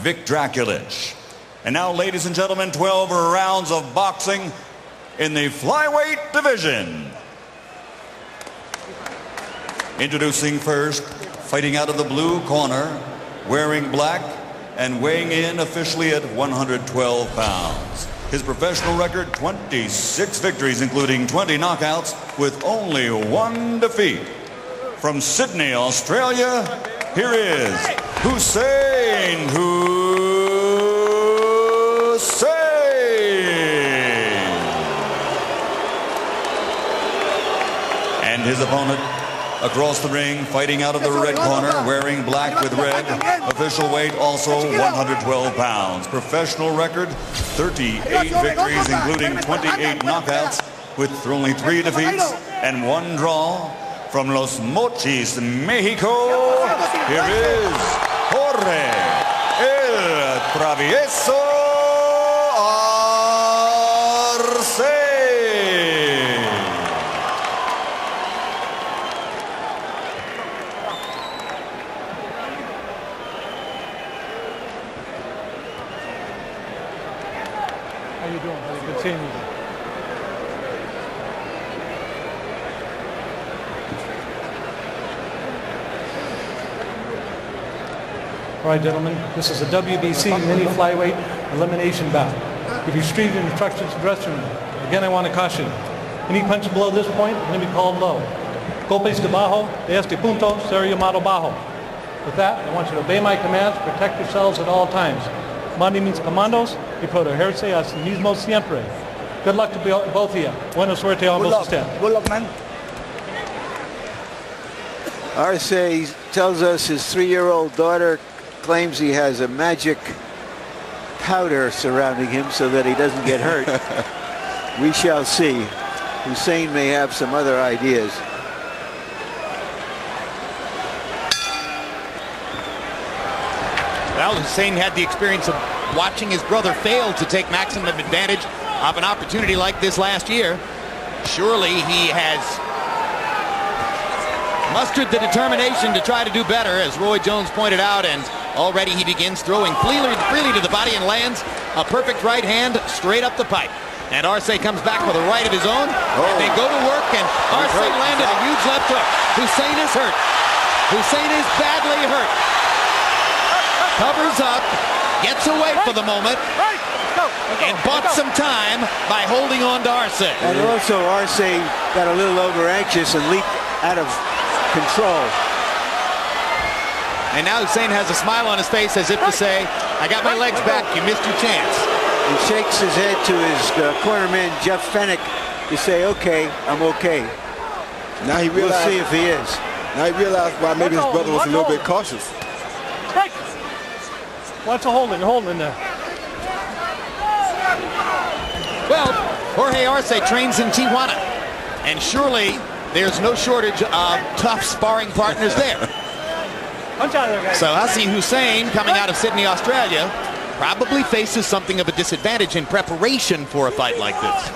Vic Draculich. And now, ladies and gentlemen, 12 rounds of boxing in the flyweight division. Introducing first, fighting out of the blue corner, wearing black and weighing in officially at 112 pounds. His professional record, 26 victories, including 20 knockouts, with only 1 defeat. From Sydney, Australia, here is Hussein. And his opponent across the ring, fighting out of the red corner, wearing black with red. Official weight also 112 pounds. Professional record, 38 victories, including 28 knockouts, with only 3 defeats and 1 draw. From Los Mochis, Mexico, here is Jorge El Travieso Arce. How you doing? How you continue? All right, gentlemen, this is a WBC mini flyweight elimination bout. If you street instructions to the dressing room, again, I want to caution. Any punch below this point is going to be called low. Golpes debajo de este punto será llamado bajo. With that, I want you to obey my commands, protect yourselves at all times. Mandi means commandos, y protegerse a sí mismo siempre. Good luck to both of you. Buena suerte on both steps. Good luck, man. Arce tells us his 3-year-old daughter claims he has a magic powder surrounding him so that he doesn't get hurt. We shall see. Hussein may have some other ideas. Well, Hussein had the experience of watching his brother fail to take maximum advantage of an opportunity like this last year. Surely he has mustered the determination to try to do better, as Roy Jones pointed out, and already he begins throwing freely to the body and lands a perfect right hand straight up the pipe. And Arce comes back with a right of his own, and they go to work, and Arce landed a huge left hook. Hussein is hurt. Hussein is badly hurt. Covers up, gets away for the moment, and bought some time by holding on to Arce. And also Arce got a little over anxious and leaped out of control. And now Hussein has a smile on his face as if to say, I got my legs back, you missed your chance. He shakes his head to his corner man, Jeff Fennick, to say, okay, I'm okay. Now he realized, we'll see if he is. Now he realized why maybe his brother was a little bit cautious. What's a holding? Holding there. Well, Jorge Arce trains in Tijuana, and surely there's no shortage of tough sparring partners there. So Hussein, coming out of Sydney, Australia, probably faces something of a disadvantage in preparation for a fight like this.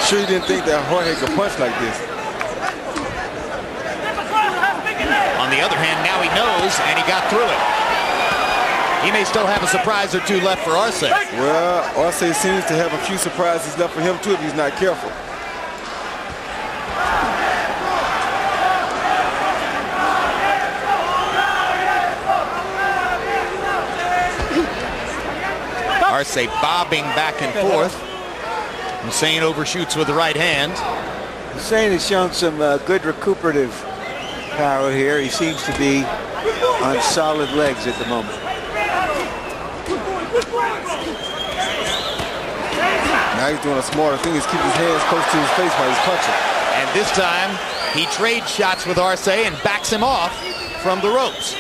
Sure, he didn't think that Jorge could punch like this. On the other hand, now he knows, and he got through it. He may still have a surprise or two left for Arce. Well, Arce seems to have a few surprises left for him too if he's not careful. Arce bobbing back and forth. Hussein overshoots with the right hand. Hussein has shown some good recuperative power here. He seems to be on solid legs at the moment. Now he's doing a smarter thing. He's keeping his hands close to his face while he's punching. And this time, he trades shots with Arce and backs him off from the ropes.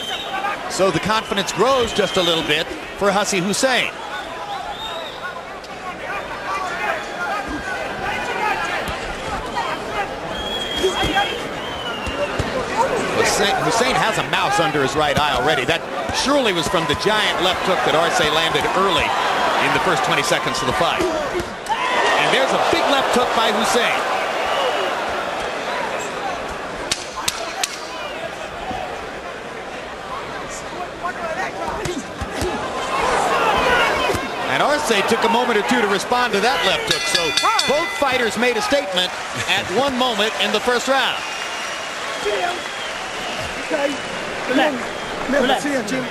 So the confidence grows just a little bit for Hussein. Hussein has a mouse under his right eye already. That surely was from the giant left hook that Arce landed early in the first 20 seconds of the fight. And there's a big left hook by Hussein. took a moment or two to respond to that left hook. So both fighters made a statement at one moment in the first round. Okay. Relax. Sit down, Jim.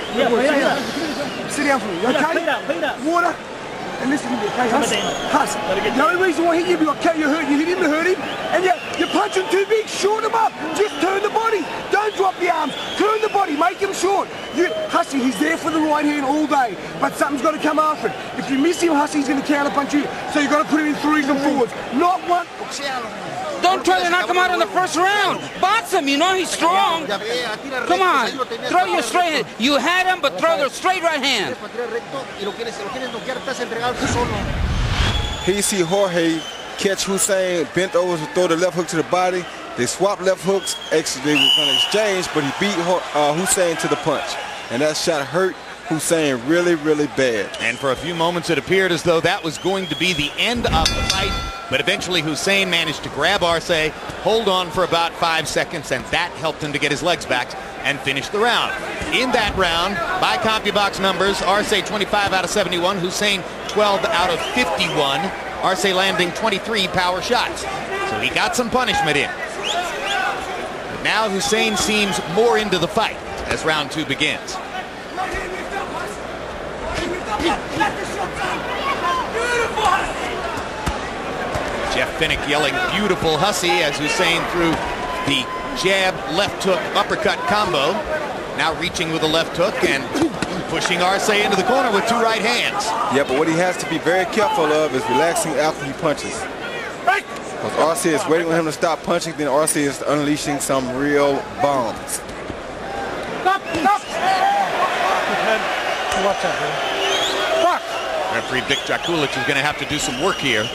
Sit down for me, okay? Water. And listen to me, okay, Hus? The only reason why he hit you, you hit him to hurt him, and you punch him too big, short him up. Just turn the body. Don't drop the arms. Turn the body. Make him short. Hussey, he's there for the right hand all day, but something's got to come after it. If you miss him, Hussey's going to counter punch you. So you've got to put him in threes and forwards. Not one. Don't try to knock him out in the first round. Box him, you know he's strong. Come on, throw your straight hand. You had him, but throw the straight right hand. Here you see Jorge catch Hussein, bent over to throw the left hook to the body. They swapped left hooks. Actually, they were going to exchange, but he beat Hussein to the punch. And that shot hurt Hussein really, really bad. And for a few moments, it appeared as though that was going to be the end of the fight. But eventually, Hussein managed to grab Arce, hold on for about 5 seconds, and that helped him to get his legs back and finish the round. In that round, by CompuBox numbers, Arce 25 out of 71, Hussein 12 out of 51. Arce landing 23 power shots. So he got some punishment in. But now Hussein seems more into the fight as round 2 begins. Jeff Finnick yelling beautiful Hussey as Hussein threw the jab, left hook, uppercut combo. Now reaching with the left hook and pushing Arce into the corner with 2 right hands. Yeah, but what he has to be very careful of is relaxing after he punches. Because Arce is waiting on him to stop punching, then Arce is unleashing some real bombs. Stop! Watch out, man. Referee Vic Drakulic is going to have to do some work here.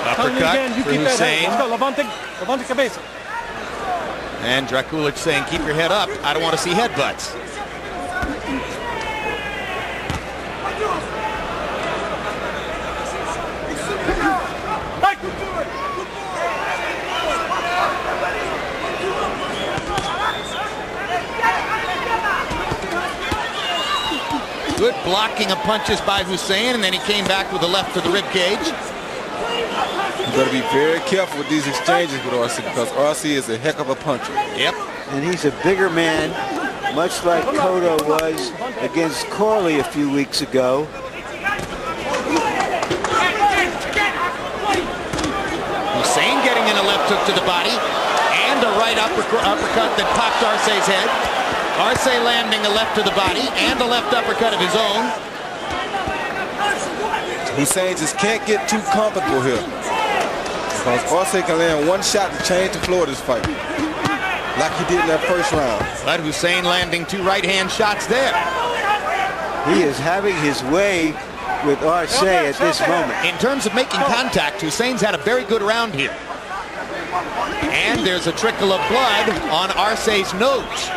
Uppercut for Hussein. Levante cabeza. And Drakulic saying, keep your head up. I don't want to see headbutts. Good blocking of punches by Hussein, and then he came back with a left to the rib cage. You've got to be very careful with these exchanges with Arce because Arce is a heck of a puncher. Yep. And he's a bigger man, much like Cotto was against Corley a few weeks ago. Hussein getting in a left hook to the body and a right uppercut that popped Arce's head. Arce landing a left to the body and a left uppercut of his own. Hussein just can't get too comfortable here. Because Arce can land one shot to change the floor of this fight. Like he did in that first round. But Hussein landing 2 right-hand shots there. He is having his way with Arce at this moment. In terms of making contact, Hussein's had a very good round here. And there's a trickle of blood on Arce's nose.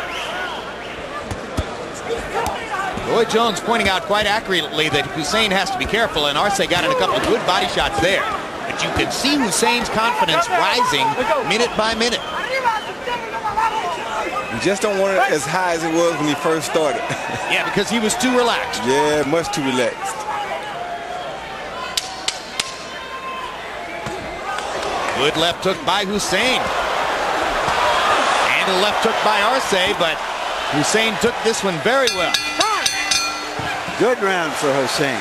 Roy Jones pointing out quite accurately that Hussein has to be careful, and Arce got in a couple of good body shots there. But you can see Hussein's confidence rising minute by minute. You just don't want it as high as it was when he first started. Yeah, because he was too relaxed. Yeah, much too relaxed. Good left hook by Hussein. And a left hook by Arce, but Hussein took this one very well. Good round for Hussein.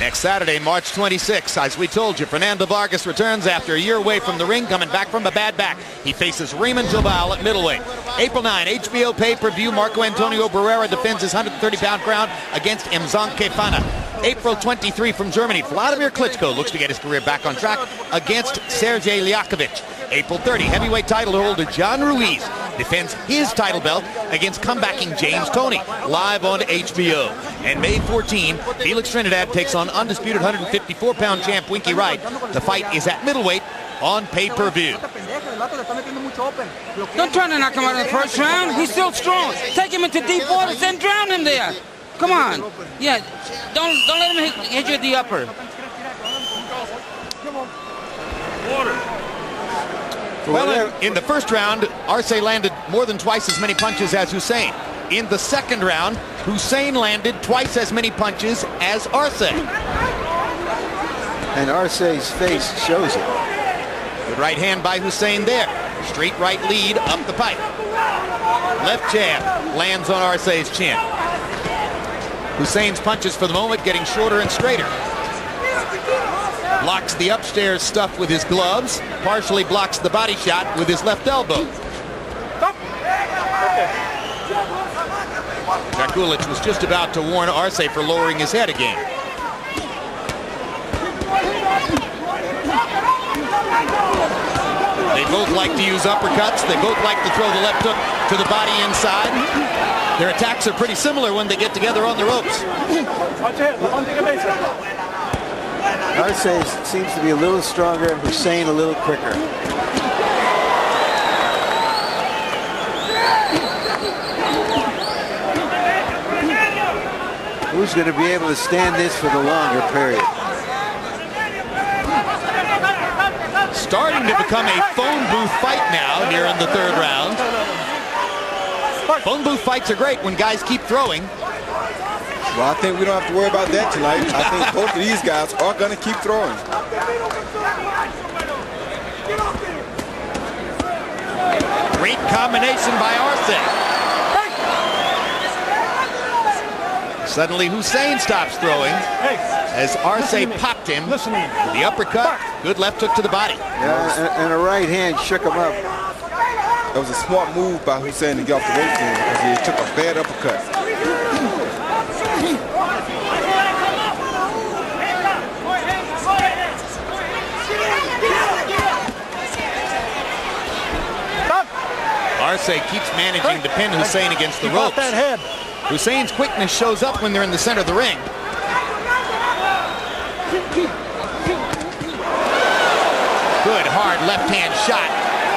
Next Saturday, March 26th, as we told you, Fernando Vargas returns after a year away from the ring, coming back from a bad back. He faces Raymond Jobal at middleweight. April 9, HBO pay-per-view, Marco Antonio Barrera defends his 130-pound crown against Mzong Kefana. April 23 from Germany, Vladimir Klitschko looks to get his career back on track against Sergey Liakovic. April 30, heavyweight title holder John Ruiz defends his title belt against comebacking James Toney, live on HBO. And May 14, Felix Trinidad takes on undisputed 154-pound champ Winky Wright. The fight is at middleweight on pay-per-view. Don't try to knock him out in the first round. He's still strong. Take him into deep waters, then drown him there. Come on. Yeah, don't let him hit you at the upper. Well, in the first round, Arce landed more than twice as many punches as Hussein. In the second round, Hussein landed twice as many punches as Arce. And Arce's face shows it. Good right hand by Hussein there. Straight right lead up the pipe. Left jab lands on Arce's chin. Hussein's punches for the moment getting shorter and straighter. Blocks the upstairs stuff with his gloves. Partially blocks the body shot with his left elbow. Drakulic was just about to warn Arce for lowering his head again. They both like to use uppercuts. They both like to throw the left hook to the body inside. Their attacks are pretty similar when they get together on the ropes. Arce seems to be a little stronger and Hussein a little quicker. Who's going to be able to stand this for the longer period? Starting to become a phone booth fight now here in the third round. Phone booth fights are great when guys keep throwing. Well, I think we don't have to worry about that tonight. I think both of these guys are going to keep throwing. Great combination by Arce. Suddenly Hussein stops throwing as Arce popped him with the uppercut. Good left hook to the body. Yeah, and a right hand shook him up. That was a smart move by Hussein to get off the ropes because he took a bad uppercut. Arce keeps managing to pin Hussein against the ropes. Hussein's quickness shows up when they're in the center of the ring. Good hard left hand shot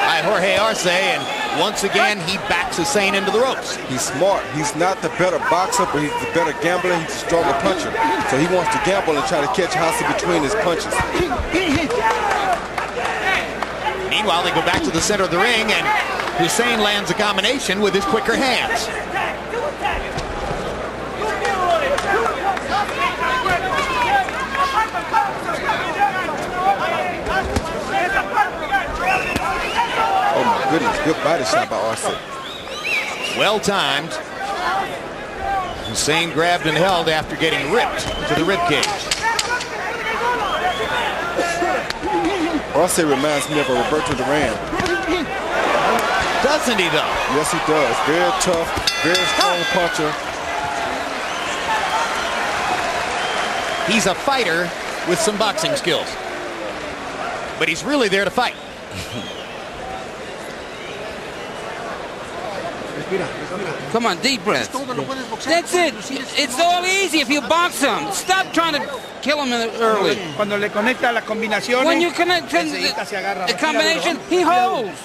by Jorge Arce, and once again he backs Hussein into the ropes. He's smart. He's not the better boxer, but he's the better gambler. He's a stronger puncher. So he wants to gamble and try to catch Arce between his punches. Meanwhile, they go back to the center of the ring, and Hussein lands a combination with his quicker hands. Oh my goodness, good body shot by Arce. Well timed. Hussein grabbed and held after getting ripped to the ribcage. Arce reminds me of a Roberto Duran. Doesn't he though? Yes, he does. Very tough, very strong puncher. He's a fighter with some boxing skills. But he's really there to fight. Come on, deep breath. That's it. It's all easy if you box him. Stop trying to kill him early. Cuando le conecta las combinaciones, When you connect the combination, he holds.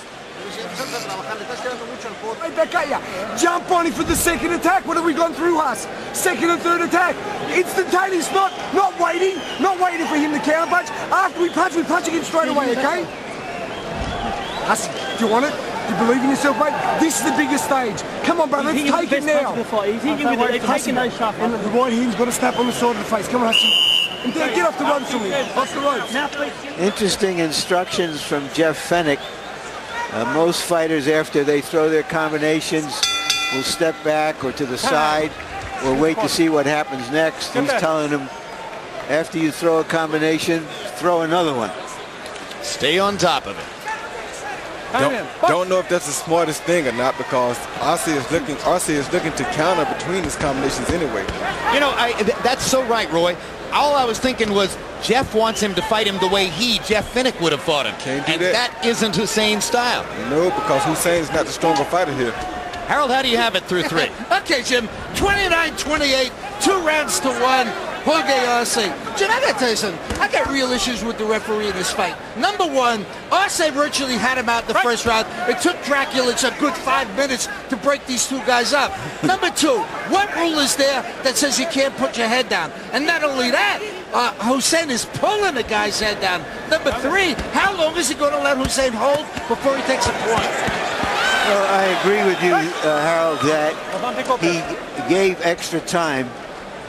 Right back at ya. Jump on him for the second attack. What have we gone through, Huss? Second and third attack. Instantaneous, not waiting for him to counter punch. After we punch again straight away, okay? Huss, do you want it? Do you believe in yourself, mate? This is the biggest stage. Come on, brother, let's take it now. The right hand's got to snap on the side of the face. Come on, Hussein. And get off the ropes from me. Off the ropes. Interesting instructions from Jeff Fennick. Most fighters, after they throw their combinations, will step back or to the side or wait to see what happens next. He's telling them, after you throw a combination, throw another one. Stay on top of it. Don't know if that's the smartest thing or not, because Arce is looking to counter between his combinations anyway. You know, that's so right, Roy. All I was thinking was Jeff wants him to fight him the way Jeff Fennick, would have fought him. Can't do and that. That isn't Hussein's style. No, because Hussein's not the stronger fighter here. Harold, how do you have it through three? Okay, Jim, 29-28, 2 rounds to 1. Jorge Arce. Jim, I gotta tell you something. I got real issues with the referee in this fight. Number one, Arce virtually had him out the first round. It took Drakulic a good 5 minutes to break these two guys up. Number two, what rule is there that says you can't put your head down? And not only that, Hussein is pulling the guy's head down. Number 3, how long is he going to let Hussein hold before he takes a point? Well, I agree with you, Harold, that he gave extra time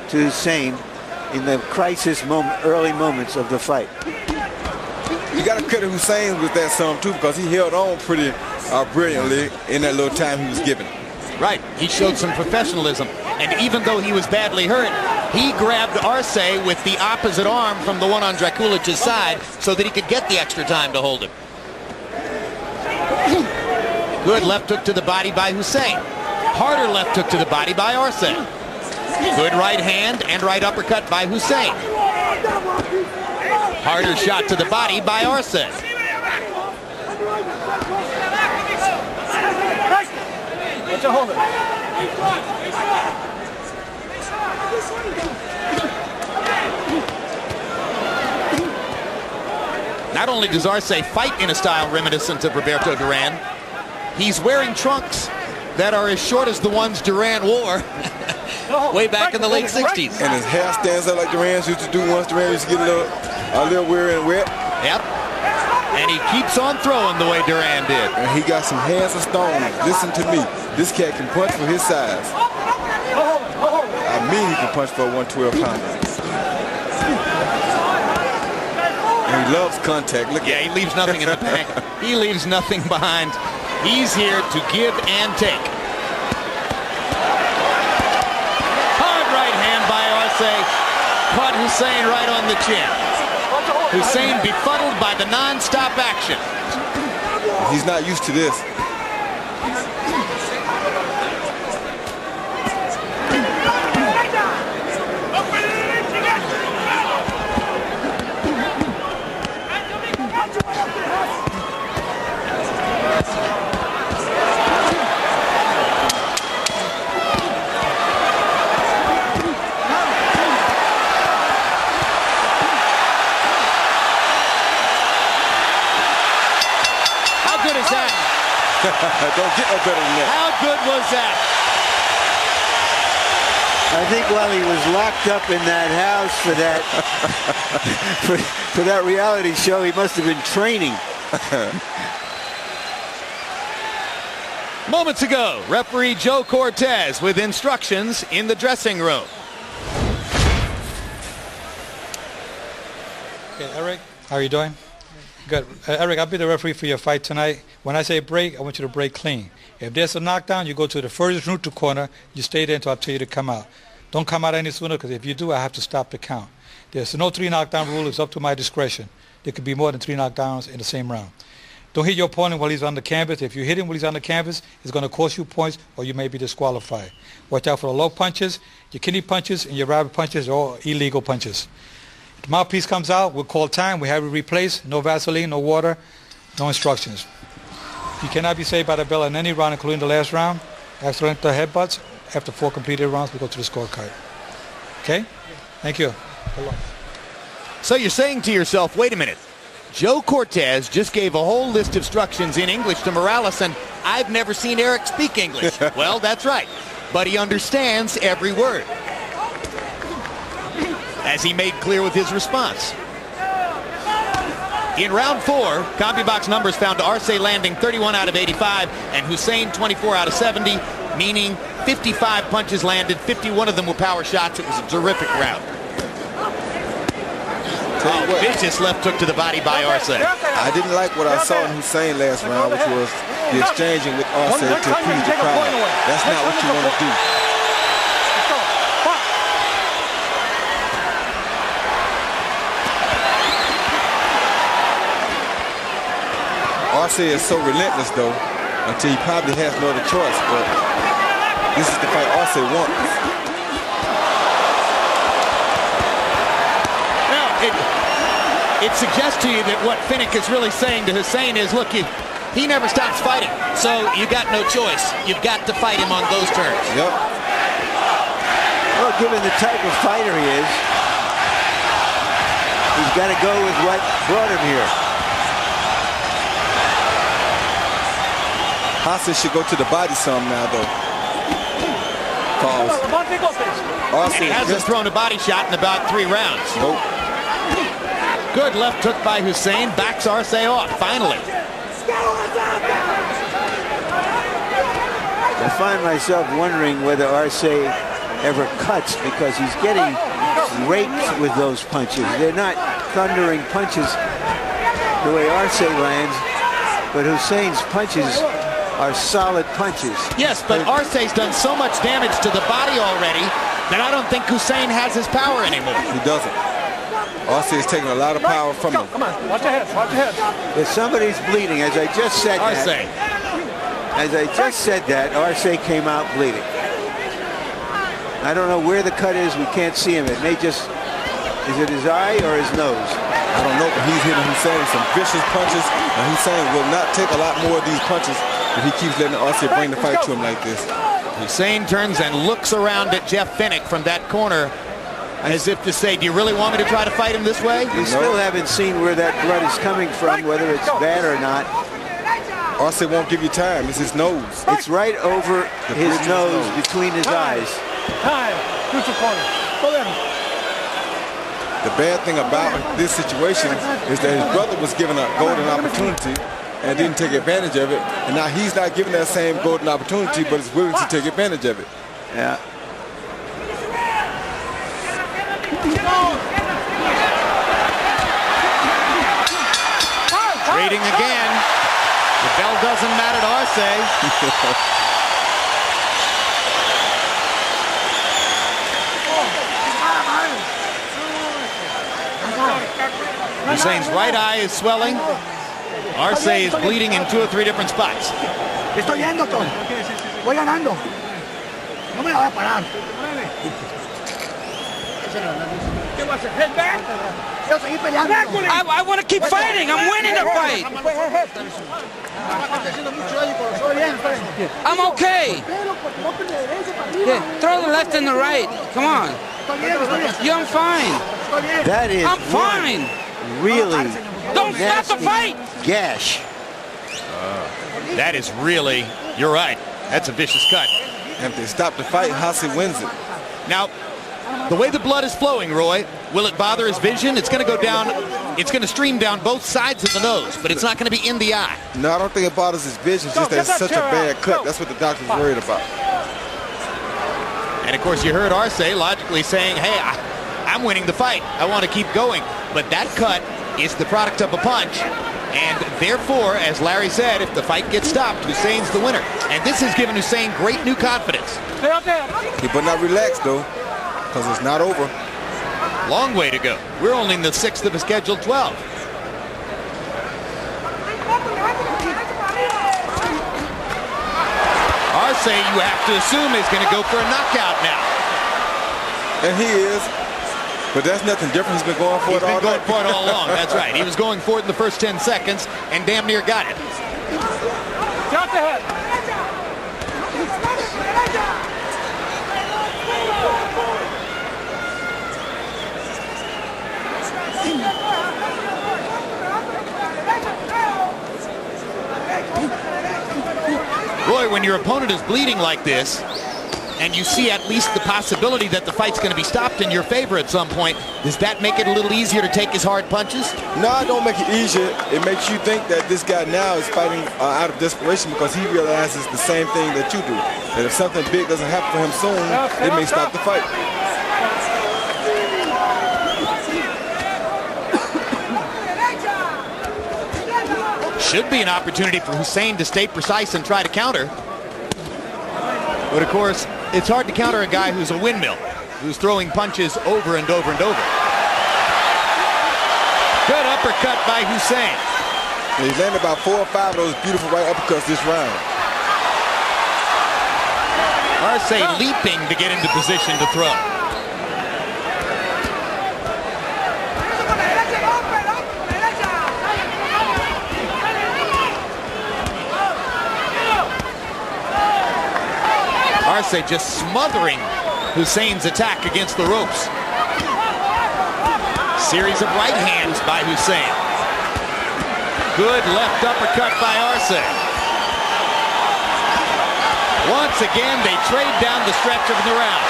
to Hussein in the early moments of the fight. You got to credit Hussein with that some too, because he held on pretty brilliantly in that little time he was given. Right, he showed some professionalism, and even though he was badly hurt, he grabbed Arce with the opposite arm from the one on Drakulic's side so that he could get the extra time to hold him. Good left hook to the body by Hussein. Harder left hook to the body by Arce. Good right hand and right uppercut by Hussein. Harder shot to the body by Arce. Not only does Arce fight in a style reminiscent of Roberto Duran, he's wearing trunks that are as short as the ones Duran wore way back in the late 60s. And his hair stands up like Duran's used to do once Duran used to get a little weary and wet. Yep. And he keeps on throwing the way Duran did. And he got some hands of stone. Listen to me. This cat can punch for his size. I mean he can punch for a 112-pounder. And he loves contact. Look he leaves nothing in the bank. He leaves nothing behind. He's here to give and take. Hard right hand by Arce. Caught Hussein right on the chin. Hussein befuddled by the non-stop action. He's not used to this. Don't get no better than that. How good was that? I think while he was locked up in that house for that for that reality show, he must have been training. Moments ago, referee Joe Cortez with instructions in the dressing room. Okay, Eric, how are you doing? Good. Eric, I'll be the referee for your fight tonight. When I say break, I want you to break clean. If there's a knockdown, you go to the furthest route to corner. You stay there until I tell you to come out. Don't come out any sooner, because if you do, I have to stop the count. There's no 3 knockdown rule. It's up to my discretion. There could be more than 3 knockdowns in the same round. Don't hit your opponent while he's on the canvas. If you hit him while he's on the canvas, it's going to cost you points, or you may be disqualified. Watch out for the low punches. Your kidney punches and your rabbit punches are all illegal punches. The mouthpiece comes out, we'll call time, we have it replaced, no Vaseline, no water, no instructions. You cannot be saved by the bell in any round, including the last round. Accidental headbutts, after 4 completed rounds, we go to the scorecard. Okay? Thank you. Good luck. So you're saying to yourself, wait a minute, Joe Cortez just gave a whole list of instructions in English to Morales, and I've never seen Eric speak English. Well, that's right, but he understands every word, as he made clear with his response. In round 4, CompuBox numbers found Arce landing 31 out of 85 and Hussein 24 out of 70, meaning 55 punches landed, 51 of them were power shots. It was a terrific round. Vicious left hook to the body by Arce. I didn't like what I saw in Hussein last round, which was the exchanging with Arce to appease the crowd. That's not what you want to do. Arce is so relentless, though, until he probably has no other choice. But this is the fight Arce wants. Now, it suggests to you that what Finnick is really saying to Hussein is, look, he never stops fighting, so you got no choice. You've got to fight him on those terms. Yep. Well, given the type of fighter he is, he's got to go with what brought him here. Hussein should go to the body some now, though. Arce hasn't thrown a body shot in about 3 rounds. Nope. Good left hook by Hussein. Backs Arce off, finally. I find myself wondering whether Arce ever cuts because he's getting raked with those punches. They're not thundering punches the way Arce lands, but Hussein's punches are solid punches. Yes, but Arce's done so much damage to the body already that I don't think Hussein has his power anymore. He doesn't. Arce is taking a lot of power from him. Come on, watch your head, watch your head. If somebody's bleeding, as I just said Arce. that, Arce came out bleeding. I don't know where the cut is. We can't see him. It may just, is it his eye or his nose? I don't know, but he's hitting Hussein some vicious punches, and Hussein will not take a lot more of these punches if he keeps letting Arce bring the fight to him like this. Hussein turns and looks around at Jeff Finnick from that corner as if to say, do you really want me to try to fight him this way? We still haven't seen where that blood is coming from, whether it's bad or not. Arce won't give you time. It's his nose. It's right over his nose, between his eyes. Time. Neutral corner. Go there. The bad thing about this situation is that his brother was given a golden opportunity and didn't take advantage of it. And now he's not given that same golden opportunity, but is willing to take advantage of it. Yeah. Trading again. The bell doesn't matter to Arce. Hussein's right eye is swelling. Arce is bleeding in 2 or 3 different spots. Estoy yendo, Tom. Voy ganando. No me la voy a parar. Quiero seguir peleando. I want to keep fighting. I'm winning the fight. I'm okay. Yeah, throw the left and the right. Come on. Yeah, I'm fine. That is I'm fine. Really Don't stop the fight. gash. That is really, you're right. That's a vicious cut. And if they stop the fight, Hussein wins it. Now, the way the blood is flowing, Roy, will it bother his vision? It's going to go down, it's going to stream down both sides of the nose, but it's not going to be in the eye. No, I don't think it bothers his vision. It's just that it's such a bad cut. That's what the doctor's worried about. And of course, you heard Arce logically saying, hey, I'm winning the fight. I want to keep going. But that cut is the product of a punch. And therefore, as Larry said, if the fight gets stopped, Hussein's the winner. And this has given Hussein great new confidence. He better not relax, though, because it's not over. Long way to go. We're only in the 6th of a scheduled 12. Arce, you have to assume, is going to go for a knockout now. And he is. But that's nothing different. He's been going for it all night. He's been going for it all along. That's right. He was going for it in the first 10 seconds and damn near got it. Drop the head. Roy, when your opponent is bleeding like this, and you see at least the possibility that the fight's going to be stopped in your favor at some point, does that make it a little easier to take his hard punches? No, it don't make it easier. It makes you think that this guy now is fighting out of desperation because he realizes the same thing that you do. That if something big doesn't happen for him soon, it may stop the fight. Should be an opportunity for Hussein to stay precise and try to counter. But of course, it's hard to counter a guy who's a windmill, who's throwing punches over and over and over. Good uppercut by Hussein. He's landed about 4 or 5 of those beautiful right uppercuts this round. Arce leaping to get into position to throw. Arce just smothering Hussein's attack against the ropes. Series of right hands by Hussein. Good left uppercut by Arce. Once again, they trade down the stretch of the round.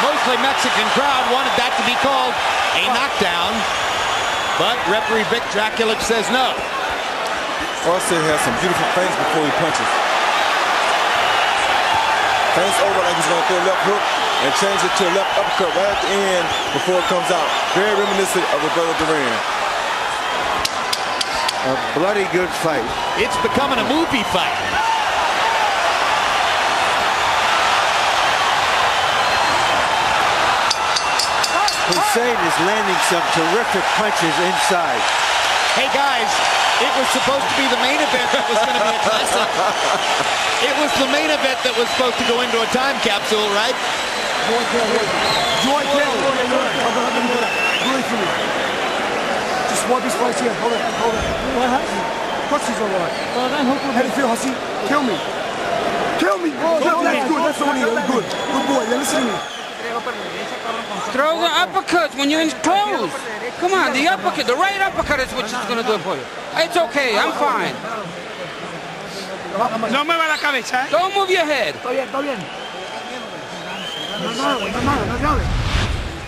Most mostly Mexican crowd wanted that to be called a knockdown, but referee Vic Draculich says no. Arce has some beautiful feints before he punches. Feints over like he's going to throw a left hook and change it to a left uppercut right at the end before it comes out. Very reminiscent of Roberto Duran. A bloody good fight. It's becoming a movie fight. Hussein is landing some terrific punches inside. Hey guys, it was supposed to be the main event that was going to be a classic. It was the main event that was supposed to go into a time capsule, right? Just wipe his face here. Hold it. What happened? Cross is all right. How do you feel, Hussein? Kill me. Kill me. That's good. That's the one here. Good. Good boy. Yeah, listen to me. Throw the uppercuts when you're in close. Come on, the uppercut, the right uppercut is what she's going to do it for you. It's okay, I'm fine. No mueva la cabeza, eh? Don't move your head. Está bien.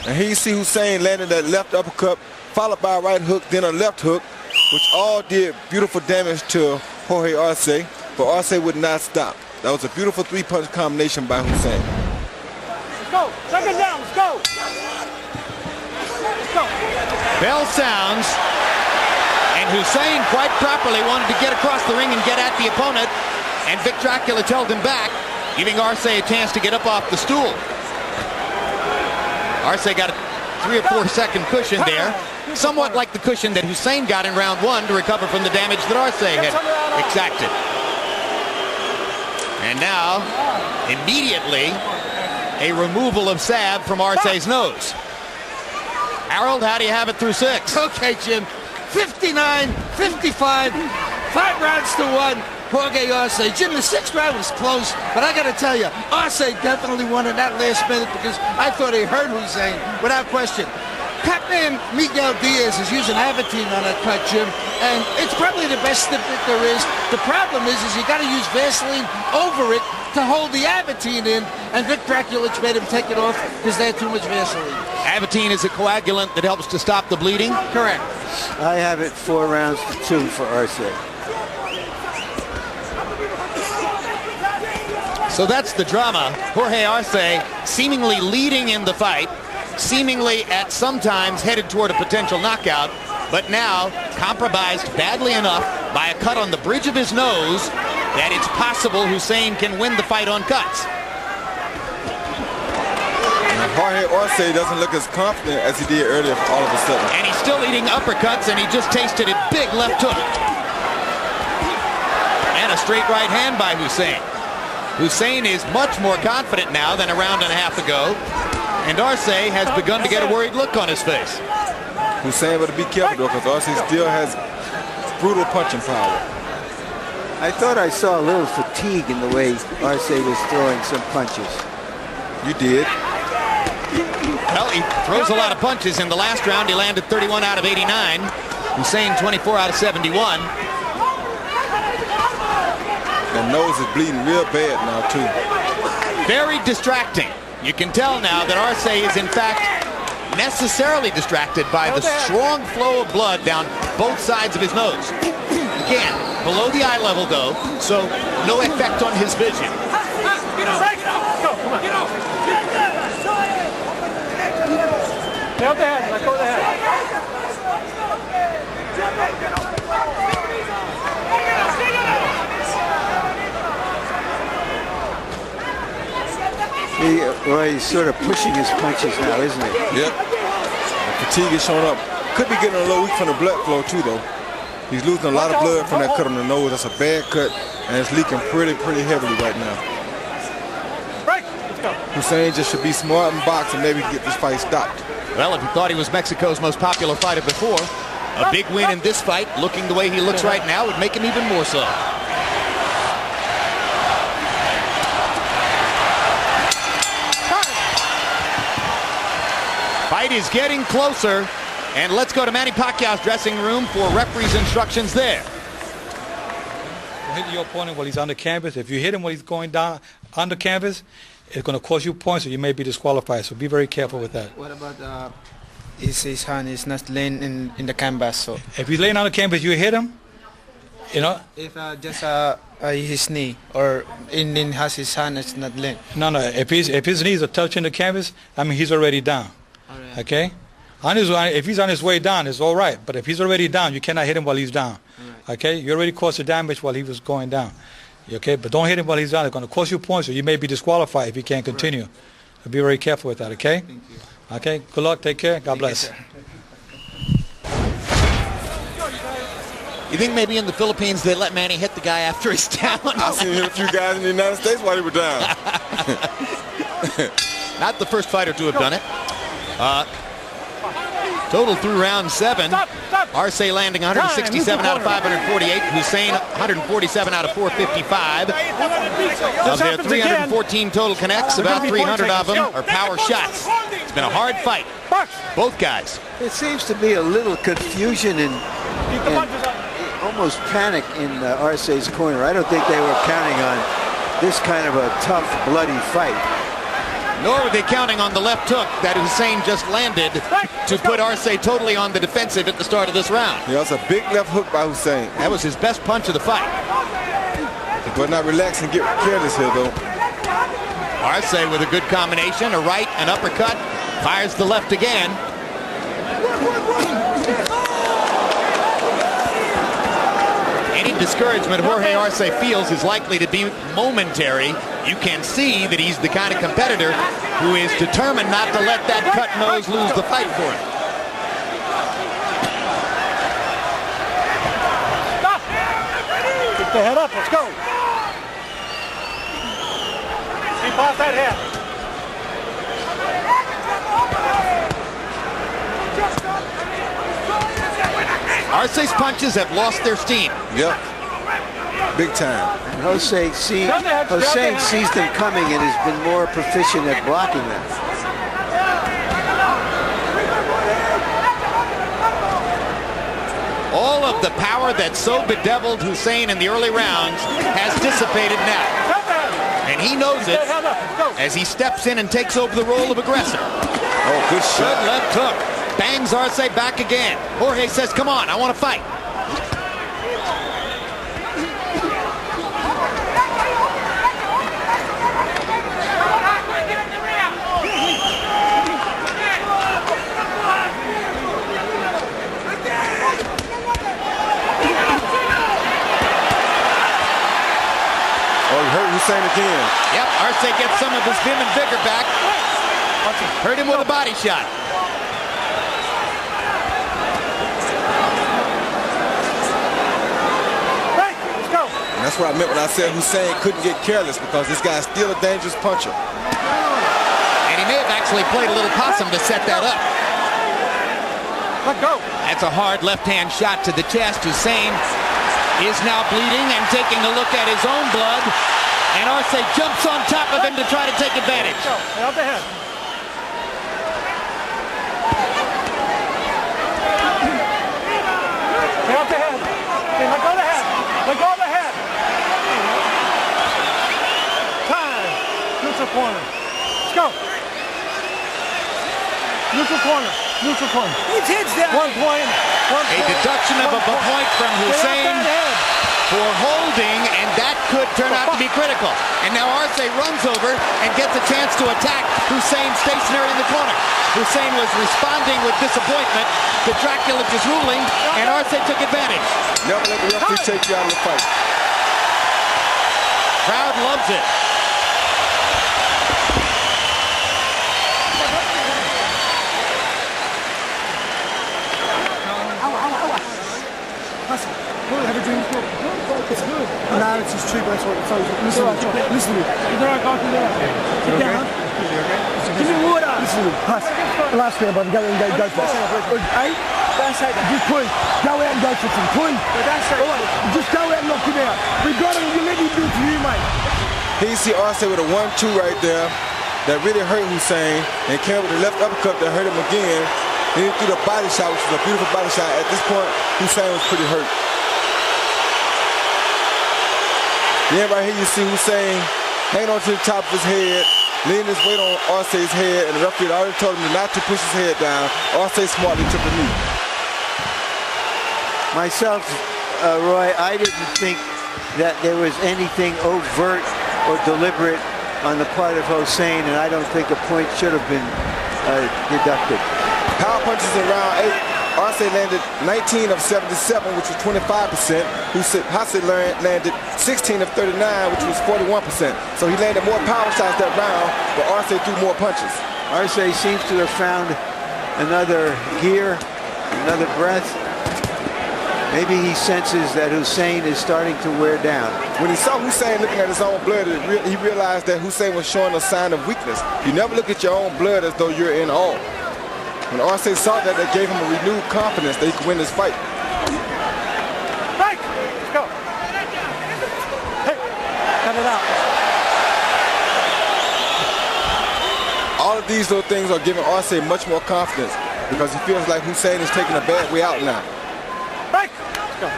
And here you see Hussein landing that left uppercut, followed by a right hook, then a left hook, which all did beautiful damage to Jorge Arce, but Arce would not stop. That was a beautiful three-punch combination by Hussein. Go. Second down. Let's go. Bell sounds, and Hussein quite properly wanted to get across the ring and get at the opponent, and Vic Draculich held him back, giving Arce a chance to get up off the stool. Arce got a 3 or 4 second cushion there, somewhat like the cushion that Hussein got in round 1 to recover from the damage that Arce had exacted. And now, immediately, a removal of salve from Arce's nose. Harold, how do you have it through 6? Okay, Jim. 59, 55, 5 rounds to 1. Jorge Arce. Jim, the 6th round was close, but I got to tell you, Arce definitely won in that last minute because I thought he hurt Hussein, without question. Captain Miguel Diaz is using Aventine on that cut, Jim, and it's probably the best that there is. The problem is you got to use Vaseline over it to hold the Aventine in, and Vic Draculich made him take it off because they had too much Vaseline. Aventine is a coagulant that helps to stop the bleeding? Correct. I have it 4 rounds to 2 for Arce. So that's the drama. Jorge Arce seemingly leading in the fight, seemingly at sometimes headed toward a potential knockout, but now compromised badly enough by a cut on the bridge of his nose that it's possible Hussein can win the fight on cuts. Jorge Arce doesn't look as confident as he did earlier all of a sudden. And he's still eating uppercuts, and he just tasted a big left hook. And a straight right hand by Hussein. Hussein is much more confident now than a round and a half ago, and Arce has begun to get a worried look on his face. Hussein better be careful though, because Arce still has brutal punching power. I thought I saw a little fatigue in the way Arce was throwing some punches. You did. Well, he throws a lot of punches. In the last round, he landed 31 out of 89. Hussein 24 out of 71. The nose is bleeding real bad now, too. Very distracting. You can tell now that Arce is, in fact, necessarily distracted by the strong flow of blood down both sides of his nose. Again, below the eye level, though, so no effect on his vision. Stay up the head. Let go of the head. He's sort of pushing his punches now, isn't he? Yep. The fatigue is showing up. Could be getting a little weak from the blood flow, too, though. He's losing a lot of blood from that cut on the nose. That's a bad cut, and it's leaking pretty heavily right now. Hussein just should be smart and box and maybe get this fight stopped. Well, if you thought he was Mexico's most popular fighter before, a big win in this fight, looking the way he looks right now, would make him even more so. Fight is getting closer, and let's go to Manny Pacquiao's dressing room for referee's instructions there. Hit your opponent while he's on the canvas. If you hit him while he's going down on the canvas, it's going to cost you points, or you may be disqualified. So be very careful with that. What about his hand is not laying in the canvas? So if he's laying on the canvas, you hit him. You know. If just his knee or in has his hand, it's not laying. No. If his knees are touching the canvas, I mean he's already down. All right. Okay. If he's on his way down, it's all right. But if he's already down, you cannot hit him while he's down. Right. Okay. You already caused the damage while he was going down. Okay. But don't hit him while he's down. It's going to cost you points, or you may be disqualified if he can't continue. Right. So be very careful with that. Okay. Thank you. Okay. Good luck. Take care. God bless. You think maybe in the Philippines they let Manny hit the guy after he's down? I've seen him hit a few guys in the United States while he was down. Not the first fighter to have done it. Total through round 7. Arce landing 167 out of 548. Hussein 147 out of 455. Of their 314 total connects, about 300 of them are power shots. It's been a hard fight. Both guys. It seems to be a little confusion and almost panic in Arce's corner. I don't think they were counting on this kind of a tough, bloody fight. Nor were they counting on the left hook that Hussein just landed to put Arce totally on the defensive at the start of this round. Yeah, that's a big left hook by Hussein. That was his best punch of the fight. But not relax and get careless here, though. Arce with a good combination, a right, an uppercut, fires the left again. Any discouragement Jorge Arce feels is likely to be momentary. You can see that he's the kind of competitor who is determined not to let that cut nose lose the fight for him. Stop! Keep the head up, let's go. See past that head. Arce's punches have lost their steam. Yep. Big time. And Hussein sees them coming and has been more proficient at blocking them. All of the power that so bedeviled Hussein in the early rounds has dissipated now. And he knows it as he steps in and takes over the role of aggressor. Oh, good shot. Good left hook. Bangs Arce back again. Jorge says, come on, I want to fight. Oh, he hurt Hussein again. Yep, Arce gets some of his vim and vigor back. Hurt him with a body shot. And that's what I meant when I said Hussein couldn't get careless, because this guy's still a dangerous puncher. And he may have actually played a little possum to set that up. Let go. That's a hard left-hand shot to the chest. Hussein is now bleeding and taking a look at his own blood. And Arce jumps on top of him to try to take advantage. Lay out the head. Lay out the head. Okay, let go of the head. Let go of the head. Time. Neutral corner. Let's go. Neutral corner. Neutral corner. His head's down. 1 point. 1 point. A deduction of a point from Hussein for holding, and that could turn out to be critical. And now Arce runs over and gets a chance to attack Hussein stationary in the corner. Hussein was responding with disappointment to Dracula's ruling, and Arce took advantage. Never let the referee take you out of the fight. Crowd loves it. Have a drink. It's good. No, it's just cheap. That's what it's like. Listen to me. Listen to me. Sit down. Give me water. Listen to me. Pass. The last round, brother. Go out and go for it. Hey? Don't say that. Just please. Go out and go for it. Please. Don't say that. Just go out and knock him out. We got him. You let him do it to you, mate. Here you see Arce with a 1-2 right there that really hurt Hussein, and came up with the left uppercut that hurt him again. Then he threw the body shot, which was a beautiful body shot. At this point, Hussein was pretty hurt. Then right here you see Hussein hanging on to the top of his head, leaning his weight on Arce's head, and the referee had already told him not to push his head down. Arce smartly took a knee. Myself, Roy, I didn't think that there was anything overt or deliberate on the part of Hussein, and I don't think a point should have been deducted. Power punches in round 8. Arce landed 19 of 77, which was 25%. Hussein landed 16 of 39, which was 41%. So he landed more power shots that round, but Arce threw more punches. Arce seems to have found another gear, another breath. Maybe he senses that Hussein is starting to wear down. When he saw Hussein looking at his own blood, he realized that Hussein was showing a sign of weakness. You never look at your own blood as though you're in awe. When Arce saw that, that gave him a renewed confidence that he could win this fight. Right, let's go. Hey, cut it out. All of these little things are giving Arce much more confidence because he feels like Hussein is taking a bad way out now. Right, let's go.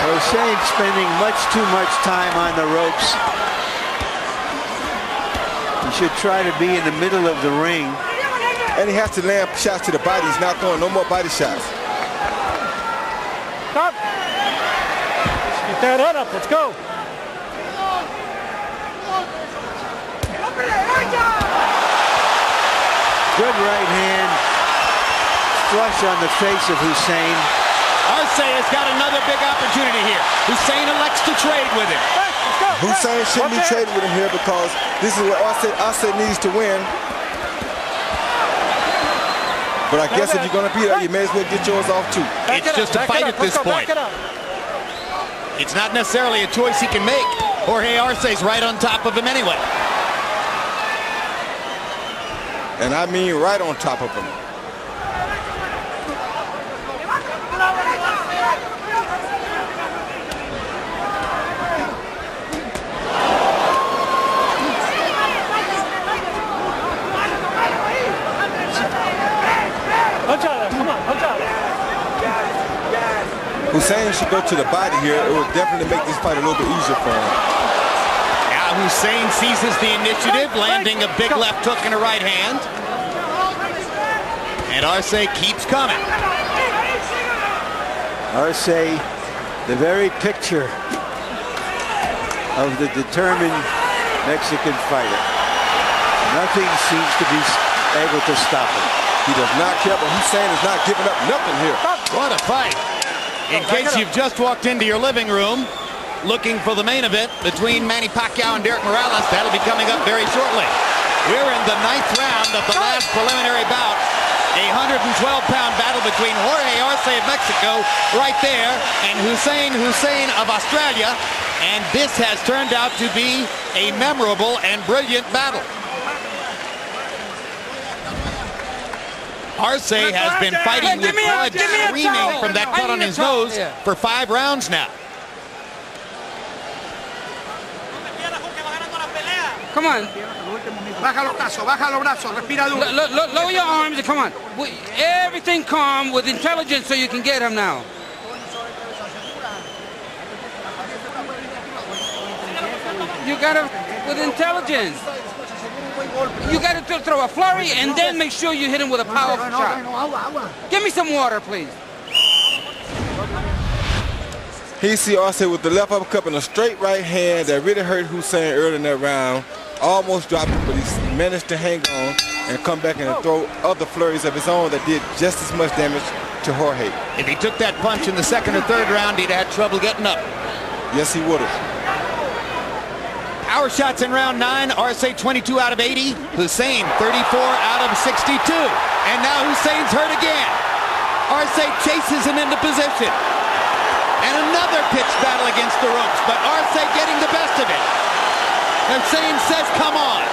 Hussein spending much too much time on the ropes. He should try to be in the middle of the ring. And he has to land shots to the body. He's not throwing no more body shots. Stop. Get that head up. Let's go. Good right hand. Flush on the face of Hussein. Arce has got another big opportunity here. Hussein elects to trade with him. Hussein shouldn't be trading with him here because this is what Arce needs to win. But I guess if you're going to beat her, you may as well get yours off too. It's just a fight at this point. It's not necessarily a choice he can make. Jorge Arce's right on top of him anyway. And I mean right on top of him. Hussein should go to the body here. It would definitely make this fight a little bit easier for him. Now Hussein seizes the initiative, landing a big left hook and a right hand. And Arce keeps coming. Arce, the very picture of the determined Mexican fighter. Nothing seems to be able to stop him. He does not care, but Hussein is not giving up nothing here. What a fight. In case you've just walked into your living room looking for the main event between Manny Pacquiao and Derek Morales, that'll be coming up very shortly. We're in the 9th round of the last preliminary bout. A 112-pound battle between Jorge Arce of Mexico right there and Hussein of Australia. And this has turned out to be a memorable and brilliant battle. Arce has been fighting with blood streaming from that cut on his nose for 5 rounds now. Come on. Baja los brazos, respira duro. Lower your arms and come on. Everything calm with intelligence so you can get him now. You gotta, with intelligence. You got to throw a flurry and then make sure you hit him with a powerful shot. Give me some water, please. He see Arce with the left uppercut and a straight right hand that really hurt Hussein early in that round. Almost dropped him, but he managed to hang on and come back and throw other flurries of his own that did just as much damage to Jorge. If he took that punch in the 2nd or 3rd round, he'd had trouble getting up. Yes, he would have. Power shots in round 9. Arce 22 out of 80. Hussein 34 out of 62. And now Hussein's hurt again. Arce chases him into position. And another pitched battle against the ropes, but Arce getting the best of it. Hussein says, come on.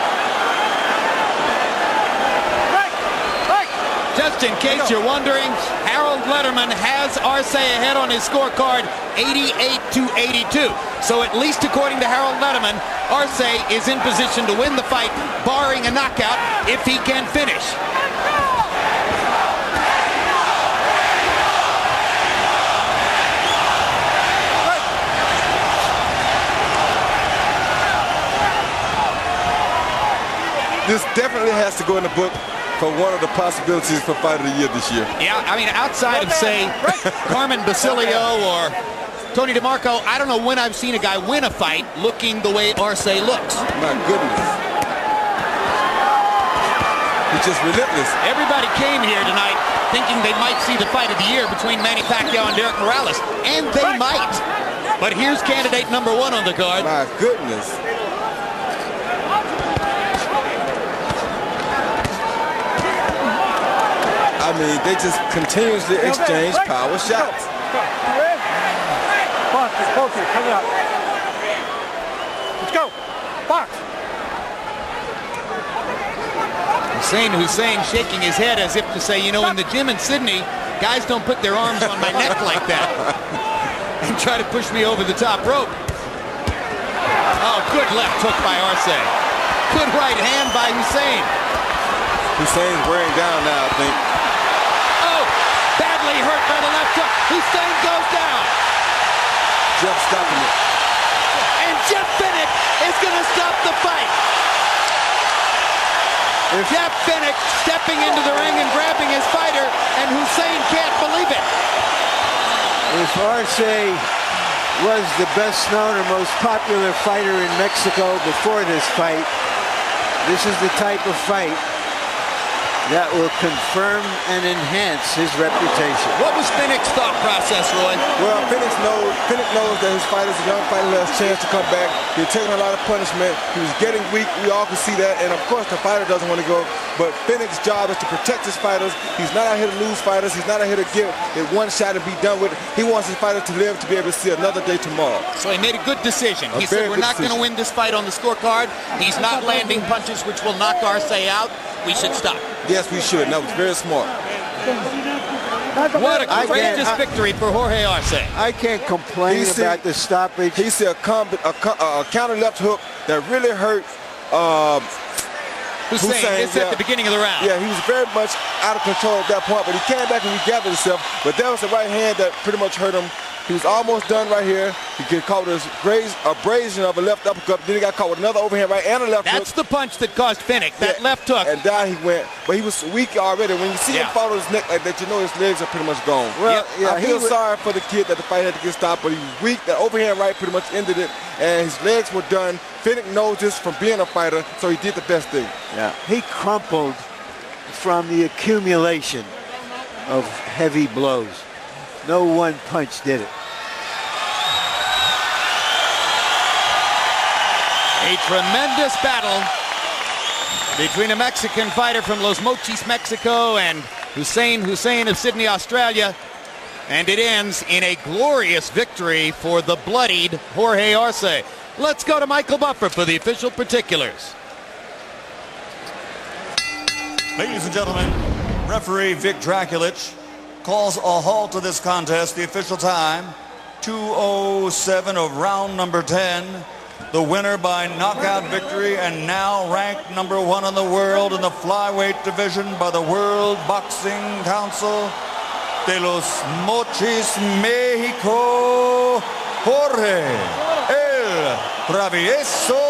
Just in case you're wondering, Harold Letterman has Arce ahead on his scorecard, 88-82. So at least according to Harold Letterman, Arce is in position to win the fight, barring a knockout, if he can finish. this definitely has to go in the book for one of the possibilities for Fight of the Year this year. Yeah, I mean, outside of, say, Carmen Basilio or Tony DeMarco, I don't know when I've seen a guy win a fight looking the way Arce looks. My goodness. He's just relentless. Everybody came here tonight thinking they might see the fight of the year between Manny Pacquiao and Derek Morales, and they might. But here's candidate number 1 on the card. My goodness. I mean, they just continuously exchange power shots. Box, focus, coming up. Let's go. Box. Hussein shaking his head as if to say, you know, in the gym in Sydney, guys don't put their arms on my neck like that and try to push me over the top rope. Oh, good left hook by Arce. Good right hand by Hussein. Hussein's wearing down now, I think. Oh, badly hurt by the left hook. Hussein goes down. Jeff stopping it. And Jeff Finnick is going to stop the fight. Jeff Finnick stepping into the ring and grabbing his fighter, and Hussein can't believe it. If Arce was the best known or most popular fighter in Mexico before this fight, this is the type of fight that will confirm and enhance his reputation. What was Finnick's thought process, Roy? Well, Finnick knows that his fighter's a young fighter who has a chance to come back. He's taking a lot of punishment. He was getting weak. We all can see that. And, of course, the fighter doesn't want to go. But Finnick's job is to protect his fighters. He's not out here to lose fighters. He's not out here to give it one shot and be done with it. He wants his fighter to live to be able to see another day tomorrow. So he made a good decision. He said, we're not going to win this fight on the scorecard. He's not landing punches which will knock Arce out. We should stop. Yes, we should. That was very smart. What a courageous victory for Jorge Arce. I can't complain about the stoppage. He said a counter left hook that really hurt Hussein. It's at the beginning of the round. Yeah, he was very much out of control at that point, but he came back and regathered himself. But that was the right hand that pretty much hurt him. He was almost done right here. He get caught with a abrasion of a left uppercut. Then he got caught with another overhand right and a left hook. That's the punch that caused Finnick, that left hook. And down he went. But he was weak already. When you see him fall to his neck like that, you know his legs are pretty much gone. Well, I feel sorry for the kid that the fight had to get stopped, but he was weak. That overhand right pretty much ended it, and his legs were done. Finnick knows this from being a fighter, so he did the best thing. Yeah, he crumpled from the accumulation of heavy blows. No one punch did it. A tremendous battle between a Mexican fighter from Los Mochis, Mexico, and Hussein of Sydney, Australia. And it ends in a glorious victory for the bloodied Jorge Arce. Let's go to Michael Buffer for the official particulars. Ladies and gentlemen, referee Vic Draculich calls a halt to this contest. The official time, 2:07 of round number 10. The winner by knockout victory and now ranked number 1 in the world in the flyweight division by the World Boxing Council de Los Mochis, Mexico, Jorge El Travieso